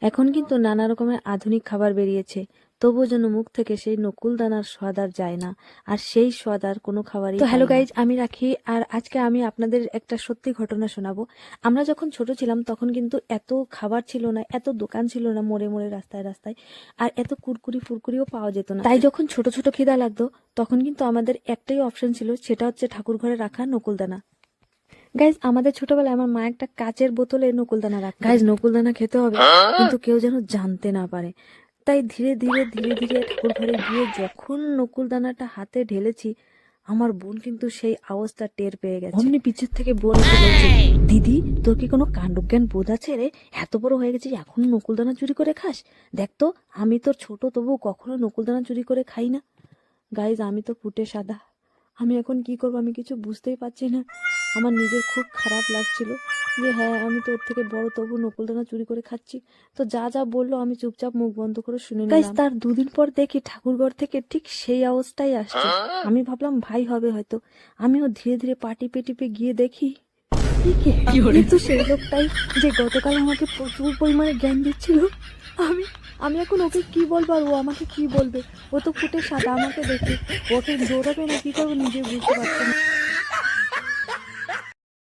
এখন কিন্তু নানা রকমের আধুনিক খাবার বেরিয়েছে, তবুও যেন মুখ থেকে সেই নকুল দানার স্বাদ আর যায় না, আর সেই স্বাদ আর কোনো খাবারই। তো হ্যালো গাইজ, আমি রাখি, আর আজকে আমি আপনাদের একটা সত্যি ঘটনা শোনাবো। আমরা যখন ছোট ছিলাম তখন কিন্তু এত খাবার ছিল না, এত দোকান ছিল না মোড়ে মোড়ে রাস্তায় রাস্তায়, আর এত কুরকুরি ফুরকুরিও পাওয়া যেত না। তাই যখন ছোট ছোট খিদা লাগতো তখন কিন্তু আমাদের একটাই অপশন ছিল, সেটা হচ্ছে ঠাকুর ঘরে রাখা নকুল দানা। গাইজ, আমাদের ছোটবেলায় আমার মা একটা কাচের বোতলে নকুলদানা রাখতো। গাইজ, নকুলদানা খেতে হবে কিন্তু কেউ যেন জানতে না পারে। তাই ধীরে ধীরে ধীরে ধীরে ঠাকুর ঘরে গিয়ে যখন নকুলদানাটা হাতে ঢেলেছি, আমার বোন কিন্তু সেই আওয়াজটা টের পেয়ে গেছে। অমনি পিছের থেকে বোন এসে বলছে, দিদি তোর কি কোনো কাণ্ডজ্ঞান বোধ আছে রে? এত বড় হয়ে গেছিস এখন নকুলদানা চুরি করে খাস? দেখ তো, আমি তোর ছোট তবু কখনো নকুলদানা চুরি করে খাই না। গাইজ, আমি তো ফুটে সাদা, আমি এখন কি করবো আমি কিছু বুঝতেই পারছি না। আমার নিজের খুব খারাপ লাগছিল যে হ্যাঁ, আমি তো ওর থেকে বড় তবু নকুলদানা চুরি করে খাচ্ছি। তো যা যা বললো আমি চুপচাপ মুখ বন্ধ করে শুনে নিলাম। তার দুদিন পর দেখি ঠাকুরঘর থেকে ঠিক সেই অবস্থায় আসছে। আমি ভাবলাম ভাই হবে হয়তো। আমিও ধীরে ধীরে পা টিপে টিপে গিয়ে দেখি কিন্তু সেই লোকটাই যে গতকাল আমাকে প্রচুর পরিমাণে জ্ঞান দিচ্ছিল। আমি আমি এখন ওকে কি বলবো আর ও আমাকে কি বলবে? ও তো ফুটে সাদা, আমাকে দেখে ওকে দৌড়াবে না কি করবো নিজে বুঝতে পারছি না।